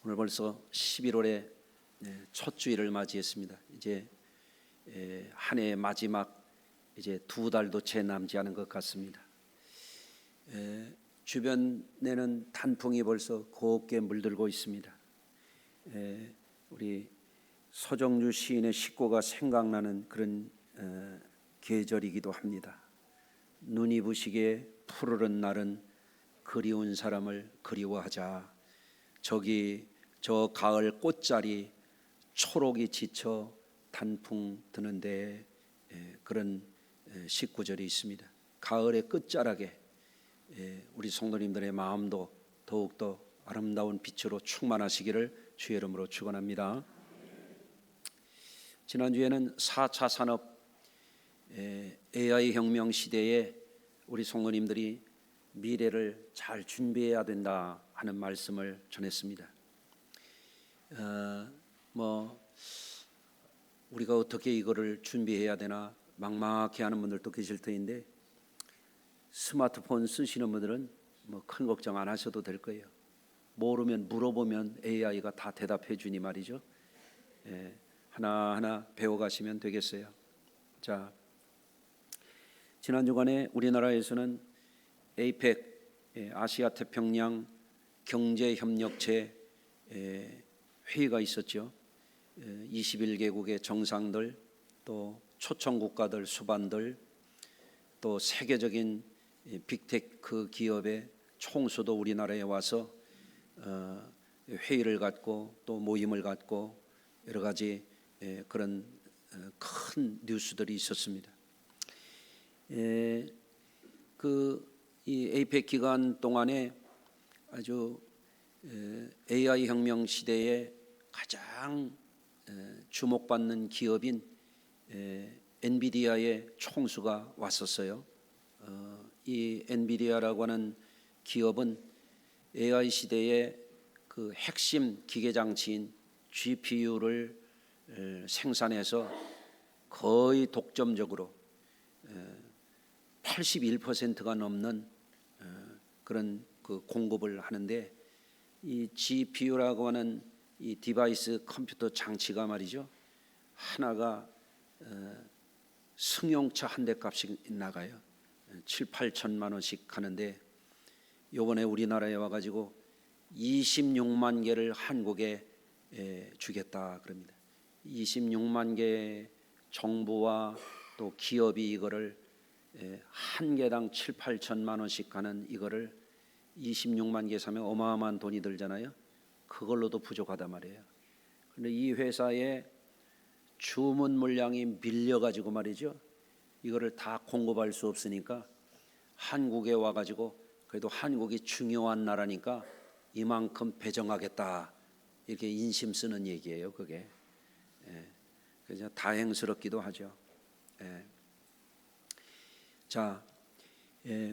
오늘 벌써 11월의 첫 주일을 맞이했습니다. 이제 한 해의 마지막 이제 2달도 채 남지 않은 것 같습니다. 주변에는 단풍이 벌써 곱게 물들고 있습니다. 우리 서정주 시인의 식구가 생각나는 그런 계절이기도 합니다. 눈이 부시게 푸르른 날은 그리운 사람을 그리워하자. 저기 저 가을 꽃자리 초록이 지쳐 단풍 드는데 그런 19절이 있습니다. 가을의 끝자락에 우리 성도님들의 마음도 더욱더 아름다운 빛으로 충만하시기를 주의 이름으로 축원합니다. 지난주에는 4차 산업 AI 혁명 시대에 우리 성도님들이 미래를 잘 준비해야 된다 하는 말씀을 전했습니다. 우리가 어떻게 이거를 준비해야 되나 막막해하는 분들도 계실 터인데, 스마트폰 쓰시는 분들은 큰 걱정 안 하셔도 될 거예요. 모르면 물어보면 AI가 다 대답해 주니 말이죠. 하나하나 배워가시면 되겠어요. 자, 지난 주간에 우리나라에서는 APEC 아시아 태평양 경제협력체 회의가 있었죠. 21개국의 정상들, 또 초청국가들, 수반들, 또 세계적인 빅테크 기업의 총수도 우리나라에 와서 회의를 갖고 또 모임을 갖고 여러 가지 그런 큰 뉴스들이 있었습니다. 이 APEC 기간 동안에 아주 AI 혁명 시대에 가장 주목받는 기업인 엔비디아의 총수가 왔었어요. 이 엔비디아라고 하는 기업은 AI 시대의 그 핵심 기계장치인 GPU를 생산해서 거의 독점적으로 81%가 넘는 그런 그 공급을 하는데, 이 GPU라고 하는 이 디바이스 컴퓨터 장치가 말이죠, 하나가 승용차 한 대 값씩 나가요. 7, 8천만 원씩 하는데, 요번에 우리나라에 와가지고 26만 개를 한국에 주겠다 그럽니다. 26만 개 정부와 또 기업이 이거를 한 개당 7, 8천만 원씩 하는 이거를 26만 개 사면 어마어마한 돈이 들잖아요. 그걸로도 부족하단 말이에요. 그런데 이 회사의 주문 물량이 밀려가지고 말이죠, 이거를 다 공급할 수 없으니까 한국에 와가지고, 그래도 한국이 중요한 나라니까 이만큼 배정하겠다, 이렇게 인심 쓰는 얘기예요. 그게 그래서 다행스럽기도 하죠. 자,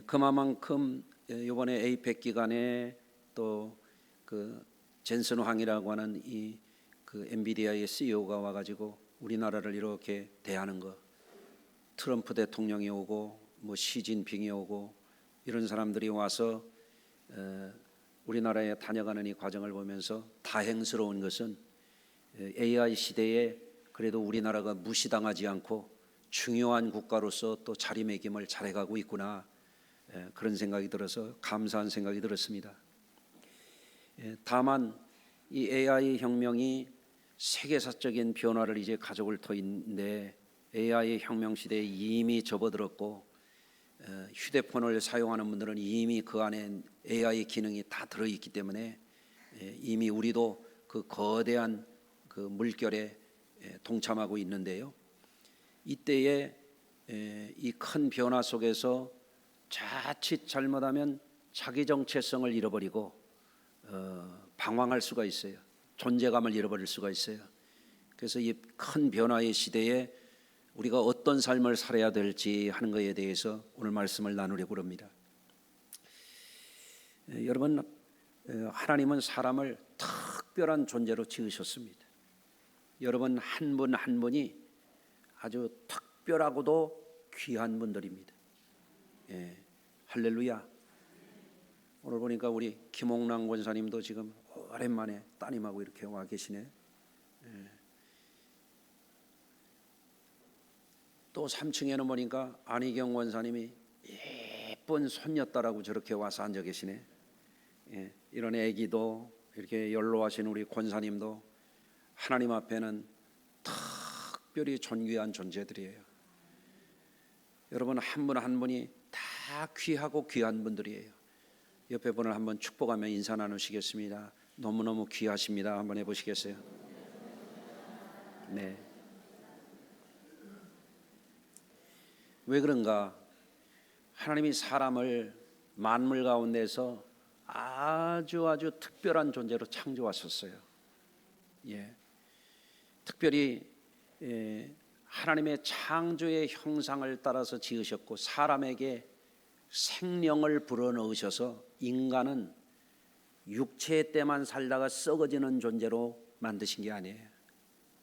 그만큼 이번에 APEC 기간에 또 그 젠슨 황이라고 하는 이 그 엔비디아의 CEO가 와가지고 우리나라를 이렇게 대하는 거, 트럼프 대통령이 오고 시진핑이 오고 이런 사람들이 와서 우리나라에 다녀가는 이 과정을 보면서 다행스러운 것은 AI 시대에 그래도 우리나라가 무시당하지 않고 중요한 국가로서 또 자리매김을 잘해가고 있구나, 그런 생각이 들어서 감사한 생각이 들었습니다. 다만 이 AI 혁명이 세계사적인 변화를 이제 가져올 터인데, AI 혁명 시대에 이미 접어들었고 휴대폰을 사용하는 분들은 이미 그 안에 AI 기능이 다 들어있기 때문에 이미 우리도 그 거대한 그 물결에 동참하고 있는데요. 이때에 이 큰 변화 속에서 자칫 잘못하면 자기 정체성을 잃어버리고 방황할 수가 있어요. 존재감을 잃어버릴 수가 있어요. 그래서 이 큰 변화의 시대에 우리가 어떤 삶을 살아야 될지 하는 것에 대해서 오늘 말씀을 나누려고 합니다. 여러분, 하나님은 사람을 특별한 존재로 지으셨습니다. 여러분 한 분 한 분이 아주 특별하고도 귀한 분들입니다. 할렐루야. 오늘 보니까 우리 김홍랑 권사님도 지금 오랜만에 따님하고 이렇게 와 계시네. 또 3층에는 보니까 안희경 원사님이 예쁜 손녀딸하고 저렇게 와서 앉아 계시네. 이런 애기도 이렇게 연로하신 우리 권사님도 하나님 앞에는 특별히 존귀한 존재들이에요. 여러분 한 분 한 분이 다 귀하고 귀한 분들이에요. 옆에 분을 한번 축복하며 인사 나누시겠습니다. 너무너무 귀하십니다. 한번 해보시겠어요? 네. 왜 그런가? 하나님이 사람을 만물 가운데서 아주 특별한 존재로 창조하셨어요. 특별히 하나님의 창조의 형상을 따라서 지으셨고 사람에게 생명을 불어넣으셔서 인간은 육체의 때만 살다가 썩어지는 존재로 만드신 게 아니에요.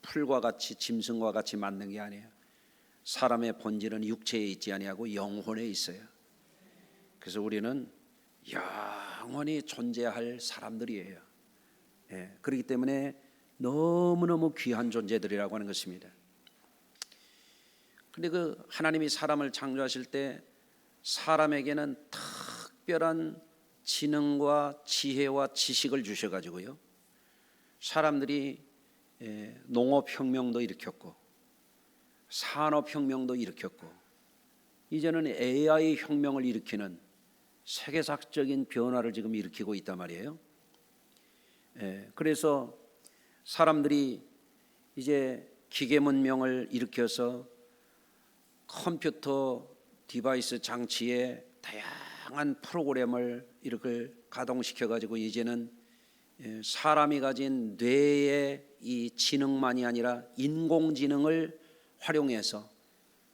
풀과 같이 짐승과 같이 만든 게 아니에요. 사람의 본질은 육체에 있지 아니하고 영혼에 있어요. 그래서 우리는 영원히 존재할 사람들이에요. 그렇기 때문에 너무너무 귀한 존재들이라고 하는 것입니다. 근데 그 하나님이 사람을 창조하실 때 사람에게는 특별한 지능과 지혜와 지식을 주셔가지고요, 사람들이 농업혁명도 일으켰고 산업혁명도 일으켰고 이제는 AI 혁명을 일으키는 세계사적인 변화를 지금 일으키고 있단 말이에요. 그래서 사람들이 이제 기계 문명을 일으켜서 컴퓨터 디바이스 장치에 다양한 프로그램을 이렇게 가동시켜 가지고 이제는 사람이 가진 뇌의 이 지능만이 아니라 인공지능을 활용해서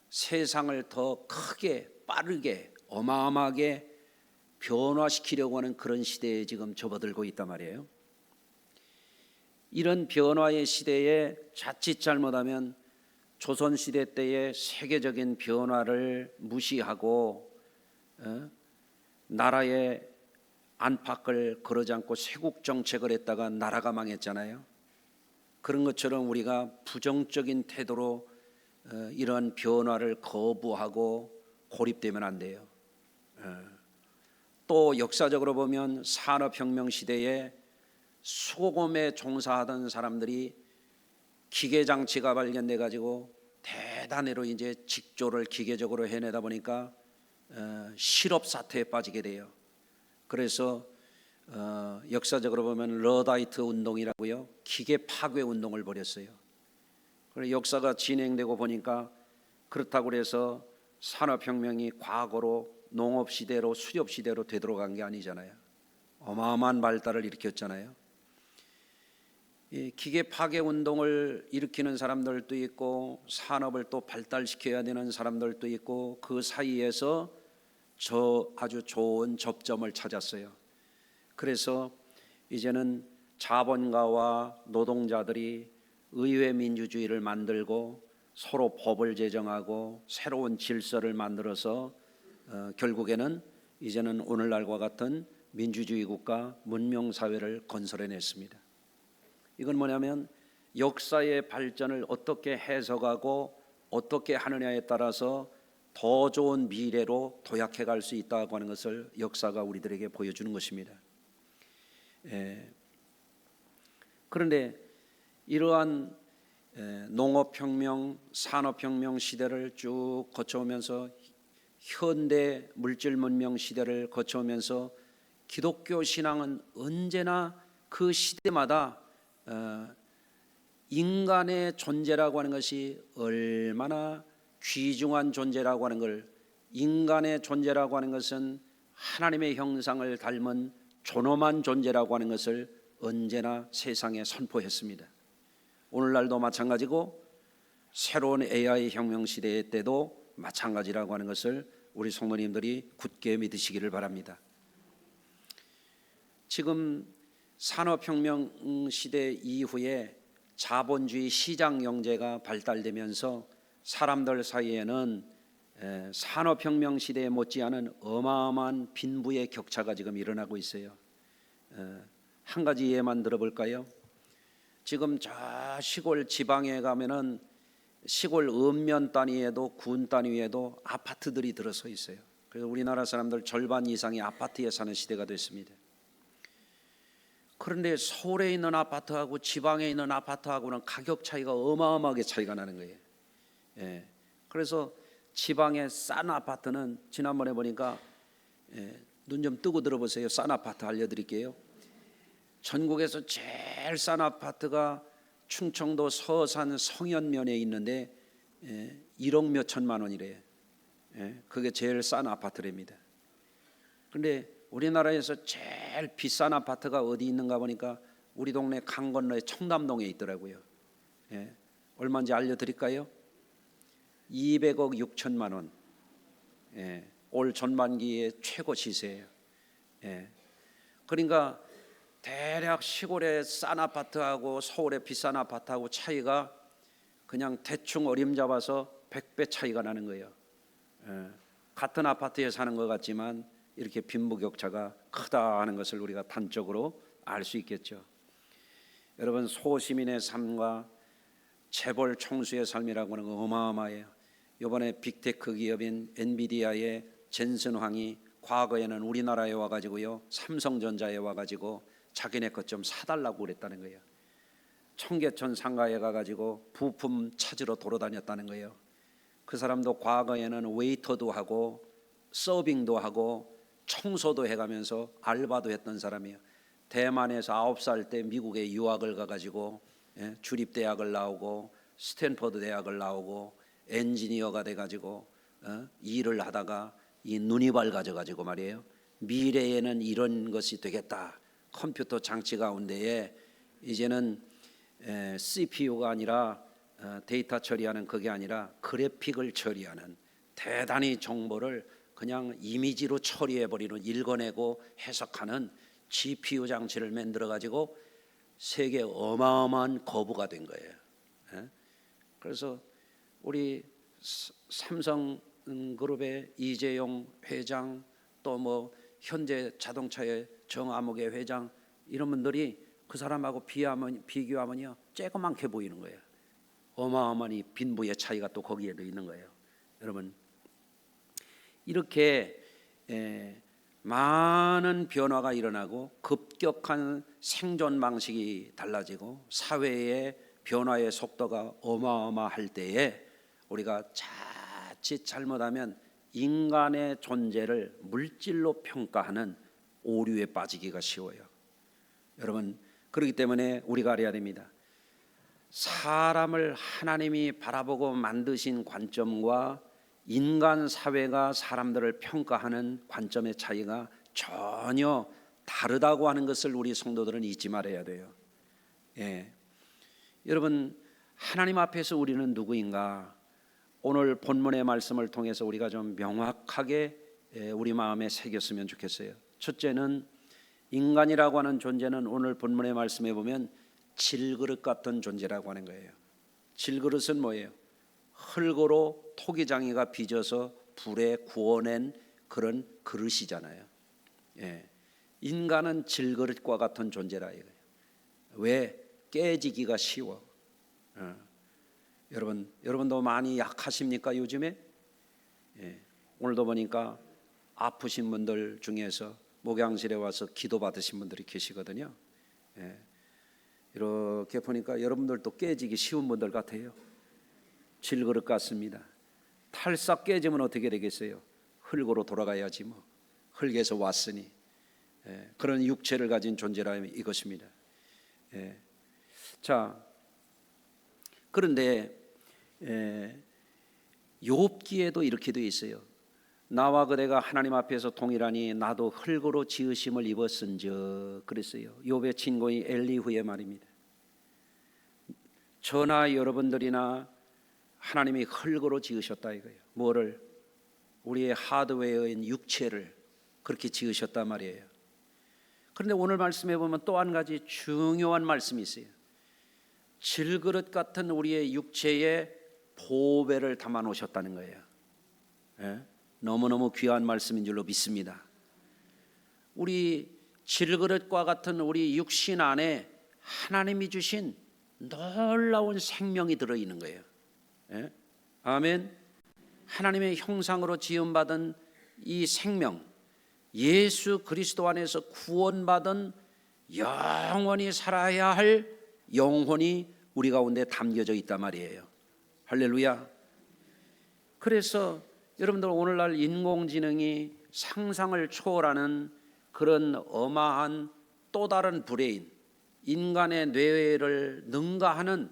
세상을 더 크게 빠르게 어마어마하게 변화시키려고 하는 그런 시대에 지금 접어들고 있단 말이에요. 이런 변화의 시대에 자칫 잘못하면 조선시대 때의 세계적인 변화를 무시하고 나라의 안팎을 거르지 않고 세국 정책을 했다가 나라가 망했잖아요. 그런 것처럼 우리가 부정적인 태도로 이러한 변화를 거부하고 고립되면 안 돼요. 또 역사적으로 보면 산업혁명 시대에 수공업에 종사하던 사람들이 기계장치가 발견돼 가지고 대단히로 이제 직조를 기계적으로 해내다 보니까 실업 사태에 빠지게 돼요. 그래서 역사적으로 보면 러다이트 운동이라고요, 기계 파괴 운동을 벌였어요. 그래서 역사가 진행되고 보니까 그렇다고 해서 산업혁명이 과거로 농업시대로 수렵시대로 되돌아간 게 아니잖아요. 어마어마한 발달을 일으켰잖아요. 이 기계 파괴 운동을 일으키는 사람들도 있고 산업을 또 발달시켜야 되는 사람들도 있고 그 사이에서 저 아주 좋은 접점을 찾았어요. 그래서 이제는 자본가와 노동자들이 의회 민주주의를 만들고 서로 법을 제정하고 새로운 질서를 만들어서 결국에는 이제는 오늘날과 같은 민주주의 국가 문명사회를 건설해냈습니다. 이건 뭐냐면 역사의 발전을 어떻게 해석하고 어떻게 하느냐에 따라서 더 좋은 미래로 도약해 갈 수 있다고 하는 것을 역사가 우리들에게 보여주는 것입니다. 그런데 이러한 농업혁명, 산업혁명 시대를 쭉 거쳐오면서 현대 물질문명 시대를 거쳐오면서 기독교 신앙은 언제나 그 시대마다 인간의 존재라고 하는 것이 얼마나 귀중한 존재라고 하는 걸, 인간의 존재라고 하는 것은 하나님의 형상을 닮은 존엄한 존재라고 하는 것을 언제나 세상에 선포했습니다. 오늘날도 마찬가지고 새로운 AI 혁명 시대 때도 마찬가지라고 하는 것을 우리 성도님들이 굳게 믿으시기를 바랍니다. 지금 산업혁명 시대 이후에 자본주의 시장 경제가 발달되면서 사람들 사이에는 산업혁명 시대에 못지않은 어마어마한 빈부의 격차가 지금 일어나고 있어요. 한 가지 예만 들어볼까요? 지금 저 시골 지방에 가면은 시골 읍면 단위에도 군 단위에도 아파트들이 들어서 있어요. 그래서 우리나라 사람들 절반 이상이 아파트에 사는 시대가 됐습니다. 그런데 서울에 있는 아파트하고 지방에 있는 아파트하고는 가격 차이가 어마어마하게 차이가 나는 거예요. 예. 그래서 지방의 싼 아파트는 지난번에 보니까 눈 좀 뜨고 들어보세요. 싼 아파트 알려드릴게요. 전국에서 제일 싼 아파트가 충청도 서산 성현면에 있는데 1억 몇 천만 원이래요. 그게 제일 싼 아파트랍니다. 그런데 우리나라에서 제일 비싼 아파트가 어디 있는가 보니까 우리 동네 강 건너에 청담동에 있더라고요. 얼마인지 알려드릴까요? 200억 6천만 원. 올 전반기의 최고 시세예요. 그러니까 대략 시골의 싼 아파트하고 서울의 비싼 아파트하고 차이가 그냥 대충 어림잡아서 100배 차이가 나는 거예요. 같은 아파트에 사는 것 같지만 이렇게 빈부격차가 크다 하는 것을 우리가 단적으로 알 수 있겠죠. 여러분, 소시민의 삶과 재벌 총수의 삶이라고 하는 건 어마어마해요. 이번에 빅테크 기업인 엔비디아의 젠슨 황이 과거에는 우리나라에 와가지고요, 삼성전자에 와가지고 자기네 것 좀 사달라고 그랬다는 거예요. 청계천 상가에 가가지고 부품 찾으러 돌아다녔다는 거예요. 그 사람도 과거에는 웨이터도 하고 서빙도 하고 청소도 해가면서 알바도 했던 사람이에요. 대만에서 9살 때 미국에 유학을 가가지고 주립대학을 나오고 스탠퍼드 대학을 나오고 엔지니어가 돼가지고 일을 하다가 이 눈이 밝아져가지고 말이에요. 미래에는 이런 것이 되겠다. 컴퓨터 장치 가운데에 이제는 CPU가 아니라 데이터 처리하는 그게 아니라 그래픽을 처리하는, 대단히 정보를 그냥 이미지로 처리해버리는, 읽어내고 해석하는 GPU 장치를 만들어 가지고 세계 어마어마한 거부가 된 거예요. 그래서 우리 삼성그룹의 이재용 회장, 또 뭐 현재 자동차의 정아무개 회장, 이런 분들이 그 사람하고 비교하면요 쬐그맣게 보이는 거예요. 어마어마한 이 빈부의 차이가 또 거기에도 있는 거예요. 여러분, 이렇게 많은 변화가 일어나고 급격한 생존 방식이 달라지고 사회의 변화의 속도가 어마어마할 때에 우리가 자칫 잘못하면 인간의 존재를 물질로 평가하는 오류에 빠지기가 쉬워요. 여러분, 그렇기 때문에 우리가 알아야 됩니다. 사람을 하나님이 바라보고 만드신 관점과 인간 사회가 사람들을 평가하는 관점의 차이가 전혀 다르다고 하는 것을 우리 성도들은 잊지 말아야 돼요. 여러분, 하나님 앞에서 우리는 누구인가? 오늘 본문의 말씀을 통해서 우리가 좀 명확하게 우리 마음에 새겼으면 좋겠어요. 첫째는 인간이라고 하는 존재는 오늘 본문의 말씀에 보면 질그릇 같은 존재라고 하는 거예요. 질그릇은 뭐예요? 흙으로 토기장이가 빚어서 불에 구워낸 그런 그릇이잖아요. 인간은 질그릇과 같은 존재라 이거예요. 왜? 깨지기가 쉬워. 여러분도 많이 약하십니까 요즘에? 오늘도 보니까 아프신 분들 중에서 목양실에 와서 기도 받으신 분들이 계시거든요. 이렇게 보니까 여러분들도 깨지기 쉬운 분들 같아요. 질그릇 같습니다. 탈싹 깨지면 어떻게 되겠어요? 흙으로 돌아가야지 뭐. 흙에서 왔으니. 그런 육체를 가진 존재라 이것입니다. 자, 그런데 욥기에도 이렇게 되어 있어요. 나와 그대가 하나님 앞에서 동일하니 나도 흙으로 지으심을 입었은즉 그랬어요. 욥의 친구인 엘리후의 말입니다. 저나 여러분들이나 하나님이 흙으로 지으셨다 이거예요. 뭐를? 우리의 하드웨어인 육체를 그렇게 지으셨단 말이에요. 그런데 오늘 말씀에 보면 또 한 가지 중요한 말씀이 있어요. 질그릇 같은 우리의 육체에 보배를 담아 놓으셨다는 거예요. 너무너무 귀한 말씀인 줄로 믿습니다. 우리 질그릇과 같은 우리 육신 안에 하나님이 주신 놀라운 생명이 들어있는 거예요. 예? 아멘. 하나님의 형상으로 지음받은 이 생명, 예수 그리스도 안에서 구원받은 영원히 살아야 할 영혼이 우리 가운데 담겨져 있단 말이에요. 할렐루야. 그래서 여러분들 오늘날 인공지능이 상상을 초월하는 그런 어마한 또 다른 브레인, 인간의 뇌를 능가하는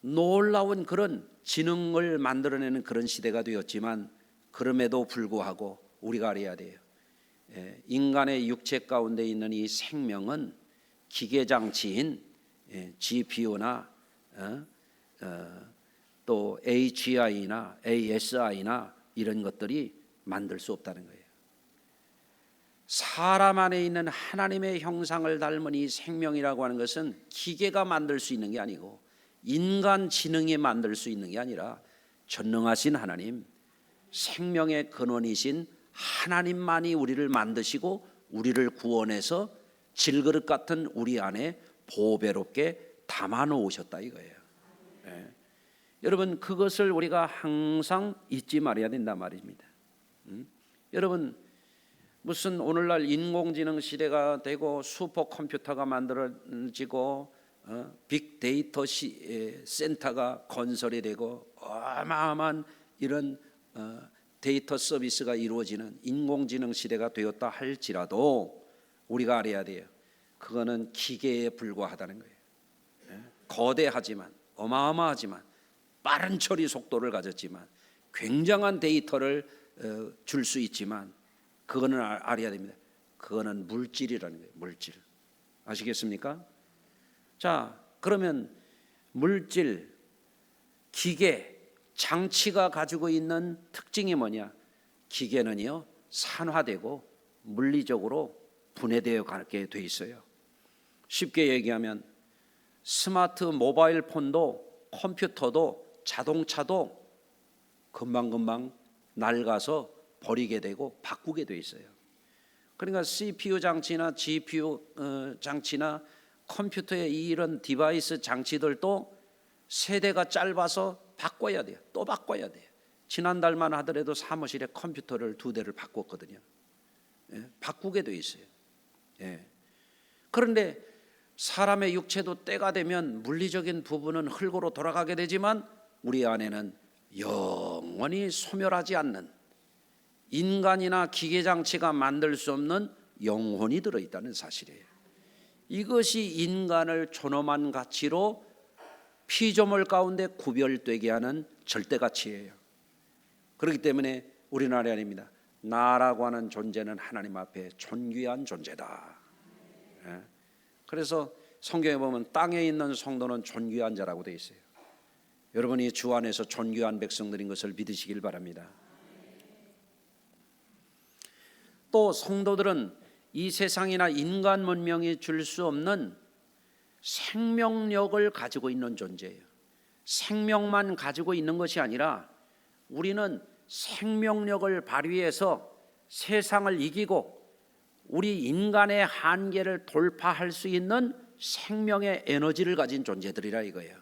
놀라운 그런 지능을 만들어내는 그런 시대가 되었지만, 그럼에도 불구하고 우리가 알아야 돼요. 인간의 육체 가운데 있는 이 생명은 기계장치인 GPU나 또 AGI나 ASI나 이런 것들이 만들 수 없다는 거예요. 사람 안에 있는 하나님의 형상을 닮은 이 생명이라고 하는 것은 기계가 만들 수 있는 게 아니고 인간 지능이 만들 수 있는 게 아니라 전능하신 하나님, 생명의 근원이신 하나님만이 우리를 만드시고 우리를 구원해서 질그릇 같은 우리 안에 보배롭게 담아 놓으셨다 이거예요. 여러분, 그것을 우리가 항상 잊지 말아야 된단 말입니다. 여러분, 무슨 오늘날 인공지능 시대가 되고 슈퍼컴퓨터가 만들어지고 빅데이터 센터가 건설이 되고 어마어마한 이런 데이터 서비스가 이루어지는 인공지능 시대가 되었다 할지라도 우리가 알아야 돼요. 그거는 기계에 불과하다는 거예요. 거대하지만 어마어마하지만 빠른 처리 속도를 가졌지만 굉장한 데이터를 줄 수 있지만 그거는 알아야 됩니다. 그거는 물질이라는 거예요. 물질. 아시겠습니까? 자, 그러면 물질, 기계, 장치가 가지고 있는 특징이 뭐냐? 기계는요, 산화되고 물리적으로 분해되어 가게 돼 있어요. 쉽게 얘기하면 스마트 모바일 폰도 컴퓨터도 자동차도 금방금방 낡아서 버리게 되고 바꾸게 돼 있어요. 그러니까 CPU 장치나 GPU 장치나 컴퓨터의 이런 디바이스 장치들도 세대가 짧아서 바꿔야 돼요. 또 바꿔야 돼요. 지난달만 하더라도 사무실에 컴퓨터를 2대를 바꿨거든요. 바꾸게 돼 있어요. 그런데 사람의 육체도 때가 되면 물리적인 부분은 흙으로 돌아가게 되지만 우리 안에는 영원히 소멸하지 않는 인간이나 기계장치가 만들 수 없는 영혼이 들어있다는 사실이에요. 이것이 인간을 존엄한 가치로 피조물 가운데 구별되게 하는 절대가치예요. 그렇기 때문에 우리나라 아닙니다. 나라고 하는 존재는 하나님 앞에 존귀한 존재다. 그래서 성경에 보면 땅에 있는 성도는 존귀한 자라고 되어 있어요. 여러분이 주 안에서 존귀한 백성들인 것을 믿으시길 바랍니다. 또 성도들은 이 세상이나 인간 문명이 줄 수 없는 생명력을 가지고 있는 존재예요. 생명만 가지고 있는 것이 아니라 우리는 생명력을 발휘해서 세상을 이기고 우리 인간의 한계를 돌파할 수 있는 생명의 에너지를 가진 존재들이라 이거예요.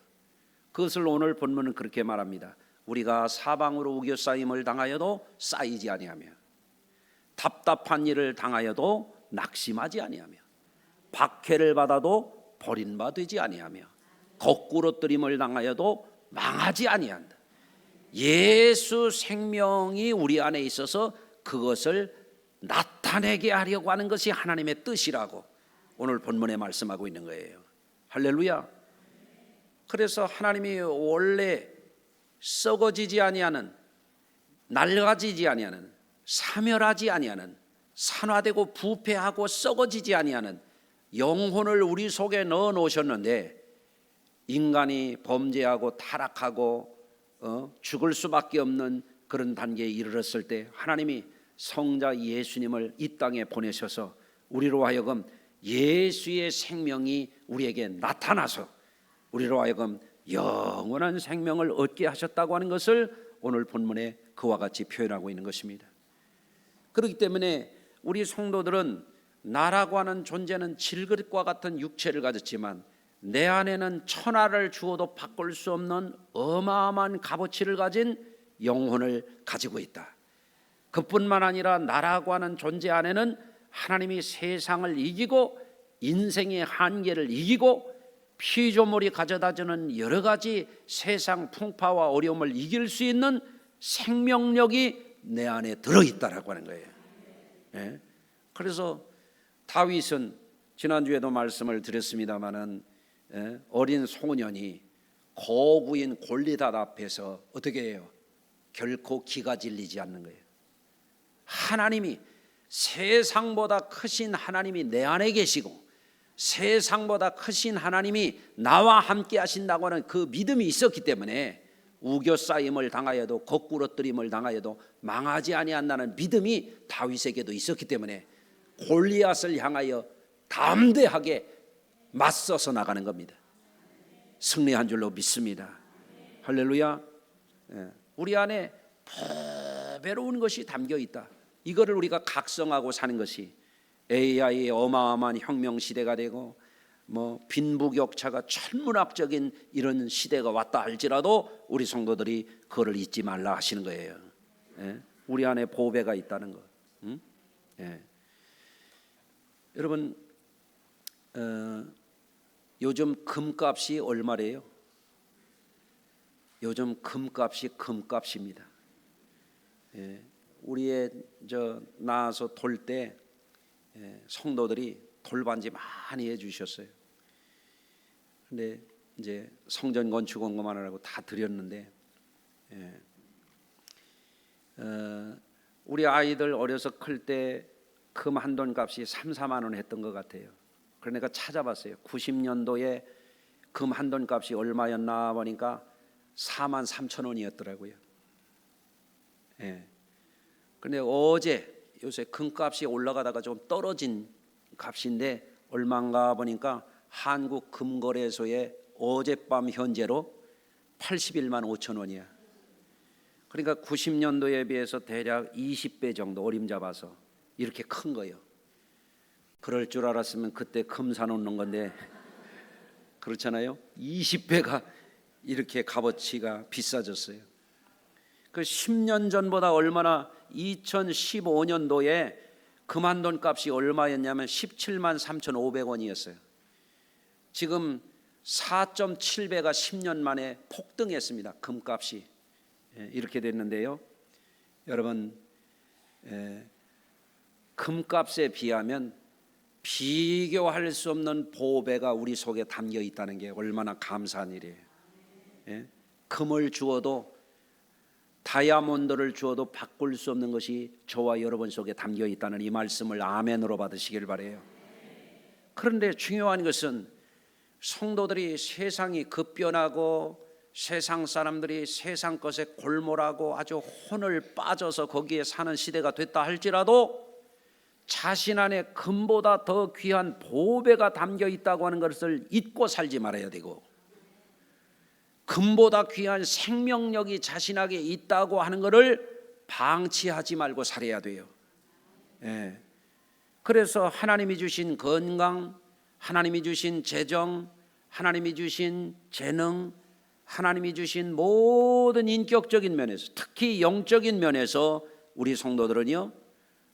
그것을 오늘 본문은 그렇게 말합니다. 우리가 사방으로 우겨싸임을 당하여도 쌓이지 아니하며 답답한 일을 당하여도 낙심하지 아니하며 박해를 받아도 버림받지 아니하며 거꾸러뜨림을 당하여도 망하지 아니한다. 예수 생명이 우리 안에 있어서 그것을 나타내게 하려고 하는 것이 하나님의 뜻이라고 오늘 본문에 말씀하고 있는 거예요. 할렐루야. 그래서 하나님이 원래 썩어지지 아니하는, 낡아지지 아니하는, 사멸하지 아니하는, 산화되고 부패하고 썩어지지 아니하는 영혼을 우리 속에 넣어 놓으셨는데 인간이 범죄하고 타락하고 죽을 수밖에 없는 그런 단계에 이르렀을 때 하나님이 성자 예수님을 이 땅에 보내셔서 우리로 하여금 예수의 생명이 우리에게 나타나서 우리로 하여금 영원한 생명을 얻게 하셨다고 하는 것을 오늘 본문에 그와 같이 표현하고 있는 것입니다. 그렇기 때문에 우리 성도들은 나라고 하는 존재는 질그릇과 같은 육체를 가졌지만 내 안에는 천하를 주어도 바꿀 수 없는 어마어마한 값어치를 가진 영혼을 가지고 있다. 그뿐만 아니라 나라고 하는 존재 안에는 하나님이 세상을 이기고 인생의 한계를 이기고 피조물이 가져다주는 여러 가지 세상 풍파와 어려움을 이길 수 있는 생명력이 내 안에 들어있다라고 하는 거예요. 예? 그래서 다윗은 지난주에도 말씀을 드렸습니다마는 어린 소년이 거구인 골리앗 앞에서 어떻게 해요? 결코 기가 질리지 않는 거예요. 하나님이 세상보다 크신 하나님이 내 안에 계시고 세상보다 크신 하나님이 나와 함께 하신다고 하는 그 믿음이 있었기 때문에 우겨싸임을 당하여도 거꾸러뜨림을 당하여도 망하지 아니한다는 믿음이 다윗에게도 있었기 때문에 골리앗을 향하여 담대하게 맞서서 나가는 겁니다. 승리한 줄로 믿습니다. 할렐루야. 우리 안에 배로운 것이 담겨 있다. 이거를 우리가 각성하고 사는 것이 AI의 어마어마한 혁명 시대가 되고 빈부격차가 천문학적인 이런 시대가 왔다 할지라도 우리 성도들이 그거를 잊지 말라 하시는 거예요. 우리 안에 보배가 있다는 것. 여러분 요즘 금값이 얼마래요? 요즘 금값이 금값입니다. 우리의 나와서 돌 때 성도들이 돌반지 많이 해주셨어요. 근데 이제 성전 건축 원금하느라고 다 드렸는데 우리 아이들 어려서 클 때 금 한 돈 값이 3, 4만 원 했던 것 같아요. 그러니까 찾아봤어요. 90년도에 금 한 돈 값이 얼마였나 보니까 4만 3천 원이었더라고요. 그런데 요새 금값이 올라가다가 좀 떨어진 값인데 얼마인가 보니까 한국 금거래소에 어젯밤 현재로 81만 5천 원이야. 그러니까 90년도에 비해서 대략 20배 정도 어림잡아서 이렇게 큰 거예요. 그럴 줄 알았으면 그때 금 사놓는 건데 그렇잖아요. 20배가 이렇게 값어치가 비싸졌어요. 그 10년 전보다 얼마나 2015년도에 금 한 돈 값이 얼마였냐면 17만 3,500원이었어요. 지금 4.7배가 10년 만에 폭등했습니다. 금값이 이렇게 됐는데요. 여러분 금값에 비하면 비교할 수 없는 보배가 우리 속에 담겨 있다는 게 얼마나 감사한 일이에요. 금을 주어도 다이아몬드를 주어도 바꿀 수 없는 것이 저와 여러분 속에 담겨 있다는 이 말씀을 아멘으로 받으시길 바라요. 그런데 중요한 것은 성도들이 세상이 급변하고 세상 사람들이 세상 것에 골몰하고 아주 혼을 빠져서 거기에 사는 시대가 됐다 할지라도 자신 안에 금보다 더 귀한 보배가 담겨 있다고 하는 것을 잊고 살지 말아야 되고 금보다 귀한 생명력이 자신에게 있다고 하는 것을 방치하지 말고 살아야 돼요. 그래서 하나님이 주신 건강, 하나님이 주신 재정, 하나님이 주신 재능, 하나님이 주신 모든 인격적인 면에서 특히 영적인 면에서 우리 성도들은요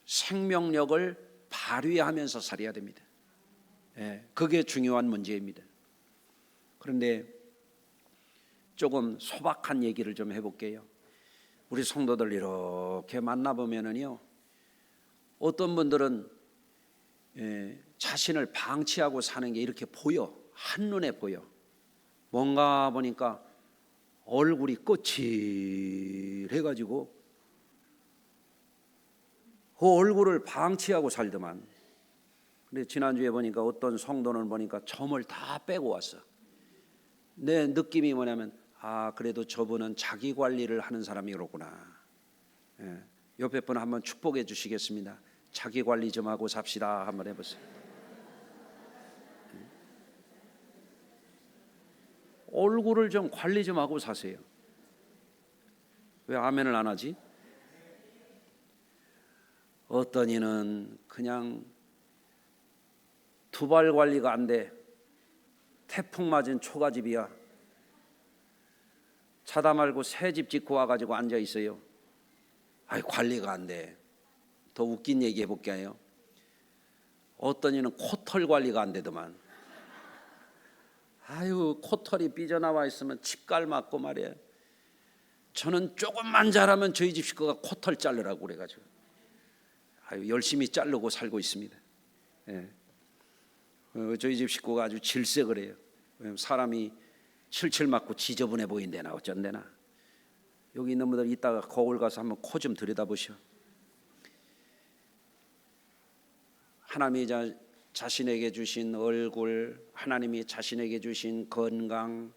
생명력을 발휘하면서 살아야 됩니다. 그게 중요한 문제입니다. 그런데 조금 소박한 얘기를 좀 해볼게요. 우리 성도들 이렇게 만나보면은요 어떤 분들은 자신을 방치하고 사는 게 이렇게 보여, 한눈에 보여. 뭔가 보니까 얼굴이 거칠해가지고 그 얼굴을 방치하고 살더만. 근데 지난주에 보니까 어떤 성도는 보니까 점을 다 빼고 왔어. 내 느낌이 뭐냐면 그래도 저분은 자기 관리를 하는 사람이로구나. 옆에 분 한번 축복해 주시겠습니다. 자기 관리 좀 하고 삽시다. 한번 해보세요. 얼굴을 좀 관리 좀 하고 사세요. 왜 아멘을 안 하지? 어떤 이는 그냥 두발 관리가 안 돼. 태풍 맞은 초가집이야. 자다 말고 새 집 짓고 와가지고 앉아 있어요. 아이, 관리가 안 돼. 더 웃긴 얘기 해볼게요. 어떤 이는 코털 관리가 안 되더만. 아유, 코털이 삐져나와 있으면 칩갈 맞고 말이에요. 저는 조금만 잘하면 저희 집 식구가 코털 자르라고 그래가지고 아유, 열심히 자르고 살고 있습니다. 예. 저희 집 식구가 아주 질색을 해요. 왜냐면 사람이 칠칠 맞고 지저분해 보인대나 어쩐대나. 여기 있는 분들 이따가 거울 가서 한번 코 좀 들여다보셔. 하나님이 자신에게 주신 얼굴, 하나님이 자신에게 주신 건강,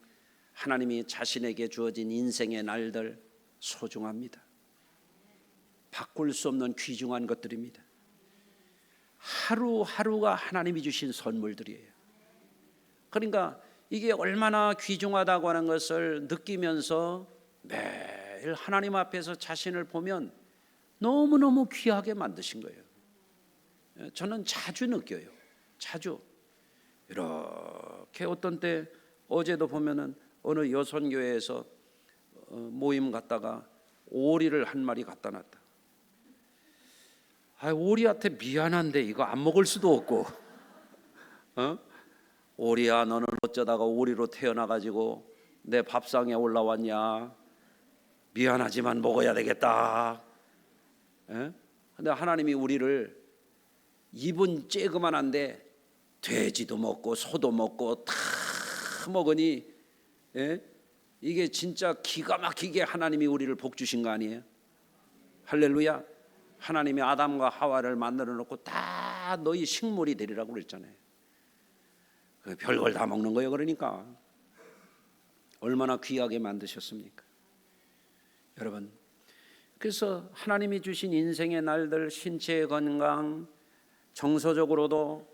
하나님이 자신에게 주어진 인생의 날들 소중합니다. 바꿀 수 없는 귀중한 것들입니다. 하루하루가 하나님이 주신 선물들이에요. 그러니까 이게 얼마나 귀중하다고 하는 것을 느끼면서 매일 하나님 앞에서 자신을 보면 너무너무 귀하게 만드신 거예요. 저는 자주 느껴요. 자주. 이렇게 어떤 때 어제도 보면은 어느 여선교회에서 모임 갔다가 오리를 한 마리 갖다 놨다. 아, 오리한테 미안한데 이거 안 먹을 수도 없고, 오리야, 너는 어쩌다가 오리로 태어나가지고 내 밥상에 올라왔냐? 미안하지만 먹어야 되겠다. 근데 하나님이 우리를 입은 쬐그만한데 돼지도 먹고 소도 먹고 다 먹으니, 이게 진짜 기가 막히게 하나님이 우리를 복 주신 거 아니에요? 할렐루야. 하나님이 아담과 하와를 만들어 놓고 다 너희 식물이 되리라고 그랬잖아요. 별걸 다 먹는 거예요. 그러니까 얼마나 귀하게 만드셨습니까? 여러분, 그래서 하나님이 주신 인생의 날들, 신체의 건강, 정서적으로도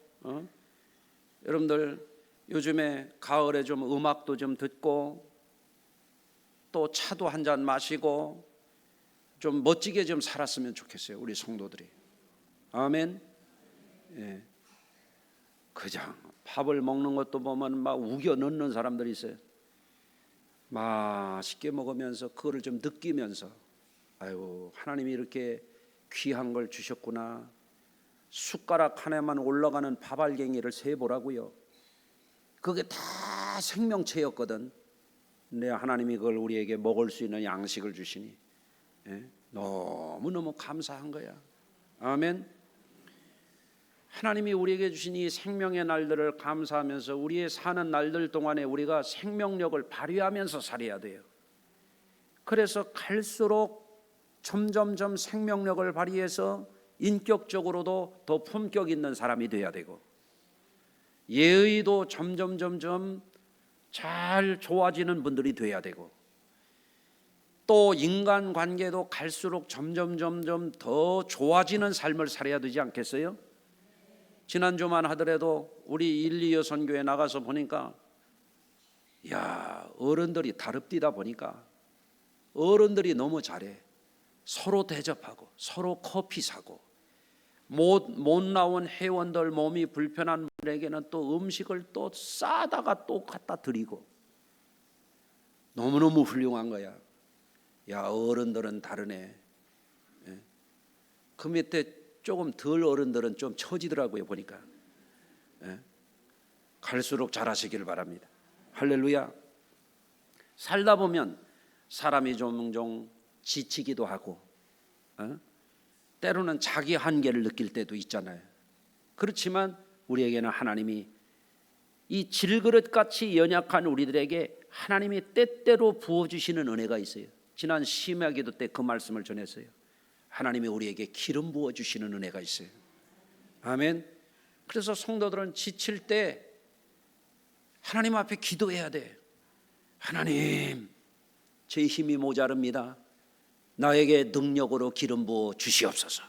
여러분들 요즘에 가을에 좀 음악도 좀 듣고 또 차도 한 잔 마시고 좀 멋지게 좀 살았으면 좋겠어요. 우리 성도들이. 아멘. 예. 그냥 밥을 먹는 것도 보면 막 우겨 넣는 사람들이 있어요. 맛있게 먹으면서 그거를 좀 느끼면서, 아유, 하나님이 이렇게 귀한 걸 주셨구나. 숟가락 하나만 올라가는 밥알갱이를 세보라고요. 그게 다 생명체였거든. 근데 하나님이 그걸 우리에게 먹을 수 있는 양식을 주시니 너무너무 감사한 거야. 아멘. 하나님이 우리에게 주신 이 생명의 날들을 감사하면서 우리의 사는 날들 동안에 우리가 생명력을 발휘하면서 살아야 돼요. 그래서 갈수록 점점점 생명력을 발휘해서 인격적으로도 더 품격 있는 사람이 돼야 되고, 예의도 점점점점 잘 좋아지는 분들이 돼야 되고, 또 인간관계도 갈수록 점점점점 더 좋아지는 삶을 살아야 되지 않겠어요? 지난주만 하더라도 우리 1, 2여 선교에 나가서 보니까, 야, 어른들이 다릅디다 보니까 어른들이 너무 잘해. 서로 대접하고 서로 커피 사고, 못 나온 회원들 몸이 불편한 분에게는 또 음식을 또 싸다가 또 갖다 드리고, 너무너무 훌륭한 거야. 야, 어른들은 다르네. 그 밑에 조금 덜 어른들은 좀 처지더라고요 보니까. 갈수록 잘하시기를 바랍니다. 할렐루야. 살다 보면 사람이 종종 지치기도 하고, 때로는 자기 한계를 느낄 때도 있잖아요. 그렇지만 우리에게는 하나님이 이 질그릇같이 연약한 우리들에게 하나님이 때때로 부어주시는 은혜가 있어요. 지난 심야기도 때 그 말씀을 전했어요. 하나님이 우리에게 기름 부어주시는 은혜가 있어요. 아멘. 그래서 성도들은 지칠 때 하나님 앞에 기도해야 돼. 하나님, 제 힘이 모자릅니다. 나에게 능력으로 기름 부어 주시옵소서.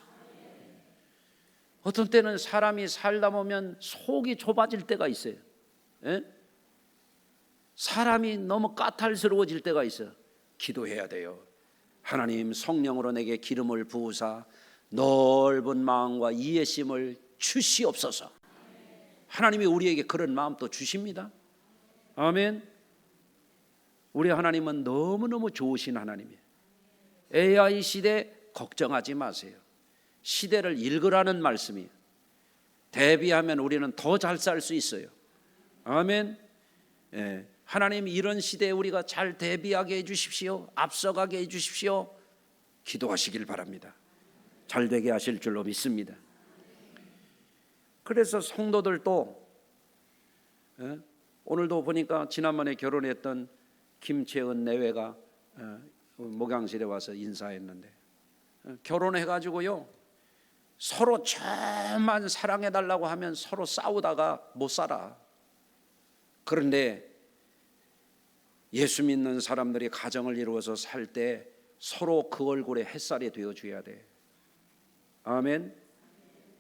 어떤 때는 사람이 살다 보면 속이 좁아질 때가 있어요. 사람이 너무 까탈스러워질 때가 있어요. 기도해야 돼요. 하나님, 성령으로 내게 기름을 부으사 넓은 마음과 이해심을 주시옵소서. 하나님이 우리에게 그런 마음도 주십니다. 아멘. 우리 하나님은 너무너무 좋으신 하나님이에요. AI 시대 걱정하지 마세요. 시대를 읽으라는 말씀이에요. 대비하면 우리는 더 잘 살 수 있어요. 아멘. 예, 하나님 이런 시대에 우리가 잘 대비하게 해주십시오. 앞서가게 해주십시오. 기도하시길 바랍니다. 잘 되게 하실 줄로 믿습니다. 그래서 성도들도 오늘도 보니까 지난번에 결혼했던 김채은 내외가 목양실에 와서 인사했는데, 결혼해가지고요 서로 저만 사랑해달라고 하면 서로 싸우다가 못 살아. 그런데 예수 믿는 사람들이 가정을 이루어서 살 때 서로 그 얼굴에 햇살이 되어줘야 돼. 아멘.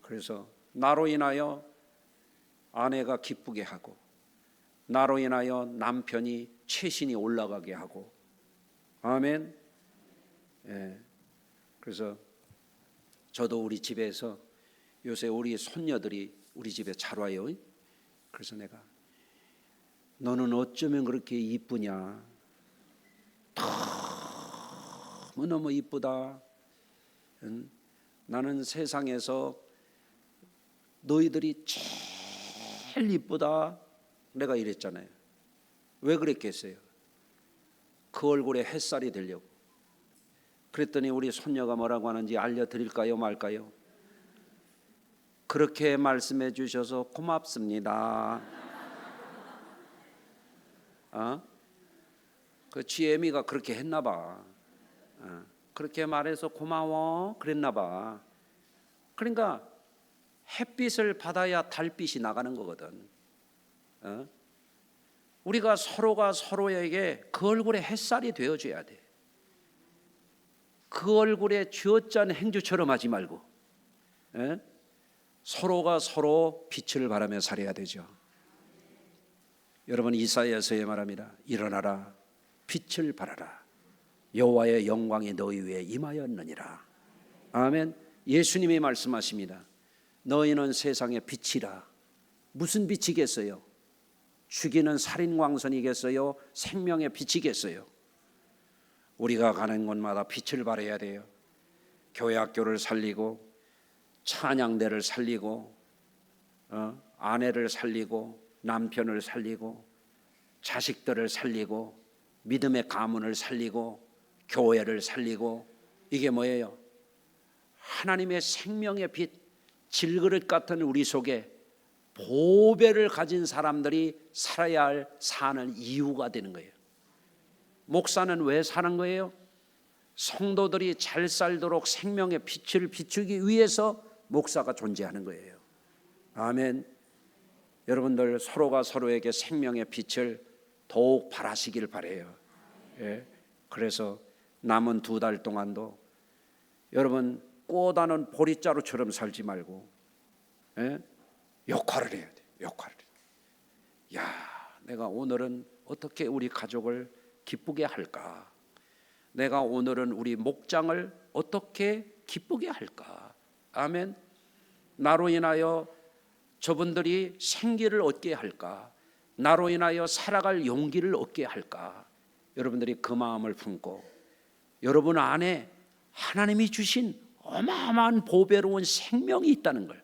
그래서 나로 인하여 아내가 기쁘게 하고, 나로 인하여 남편이 최신이 올라가게 하고. 아멘. 예. 그래서 저도 우리 집에서 요새 우리 손녀들이 우리 집에 잘 와요. 그래서 내가 너는 어쩌면 그렇게 이쁘냐? 너무너무 이쁘다. 나는 세상에서 너희들이 제일 이쁘다. 내가 이랬잖아요. 왜 그랬겠어요? 그 얼굴에 햇살이 되려고. 그랬더니 우리 손녀가 뭐라고 하는지 알려드릴까요 말까요? 그렇게 말씀해 주셔서 고맙습니다. 그 GM이가 그렇게 했나 봐. 그렇게 말해서 고마워 그랬나 봐. 그러니까 햇빛을 받아야 달빛이 나가는 거거든. 우리가 서로가 서로에게 그 얼굴에 햇살이 되어줘야 돼. 그 얼굴에 쥐어짠 행주처럼 하지 말고 서로가 서로 빛을 발하며 살아야 되죠. 여러분, 이사야서에 말합니다. 일어나라, 빛을 발하라. 여호와의 영광이 너희 위에 임하였느니라. 아멘. 예수님이 말씀하십니다. 너희는 세상의 빛이라. 무슨 빛이겠어요? 죽이는 살인광선이겠어요? 생명의 빛이겠어요? 우리가 가는 곳마다 빛을 발해야 돼요. 교회 학교를 살리고, 찬양대를 살리고, 아내를 살리고, 남편을 살리고, 자식들을 살리고, 믿음의 가문을 살리고, 교회를 살리고. 이게 뭐예요? 하나님의 생명의 빛, 질그릇 같은 우리 속에 보배를 가진 사람들이 살아야 할 사는 이유가 되는 거예요. 목사는 왜 사는 거예요? 성도들이 잘 살도록 생명의 빛을 비추기 위해서 목사가 존재하는 거예요. 아멘. 여러분들 서로가 서로에게 생명의 빛을 더욱 발하시길 바라요. 예. 그래서 남은 2달 동안도 여러분 꽃다는 보리자루처럼 살지 말고 역할을 해야 돼. 역할을. 야, 내가 오늘은 어떻게 우리 가족을 기쁘게 할까? 내가 오늘은 우리 목장을 어떻게 기쁘게 할까? 아멘. 나로 인하여 저분들이 생기를 얻게 할까? 나로 인하여 살아갈 용기를 얻게 할까? 여러분들이 그 마음을 품고 여러분 안에 하나님이 주신 어마어마한 보배로운 생명이 있다는 걸,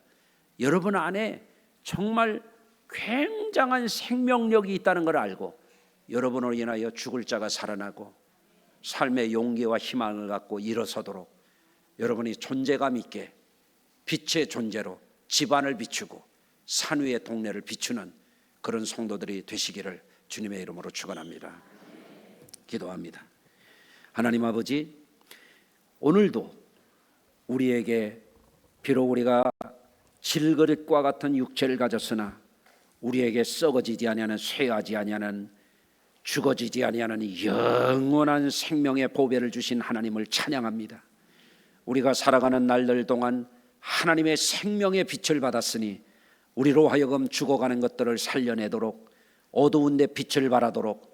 여러분 안에 정말 굉장한 생명력이 있다는 걸 알고 여러분으로 인하여 죽을 자가 살아나고 삶의 용기와 희망을 갖고 일어서도록 여러분이 존재감 있게 빛의 존재로 집안을 비추고 산 위의 동네를 비추는 그런 성도들이 되시기를 주님의 이름으로 축원합니다. 기도합니다. 하나님 아버지, 오늘도 우리에게 비록 우리가 질그릇과 같은 육체를 가졌으나 우리에게 썩어지지 아니하는, 쇠하지 아니하는, 죽어지지 아니하는 영원한 생명의 보배를 주신 하나님을 찬양합니다. 우리가 살아가는 날들 동안 하나님의 생명의 빛을 받았으니 우리로 하여금 죽어가는 것들을 살려내도록, 어두운 데 빛을 발하도록,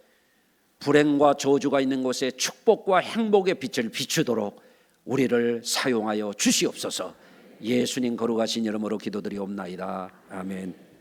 불행과 저주가 있는 곳에 축복과 행복의 빛을 비추도록 우리를 사용하여 주시옵소서. 예수님 거룩하신 이름으로 기도드리옵나이다. 아멘.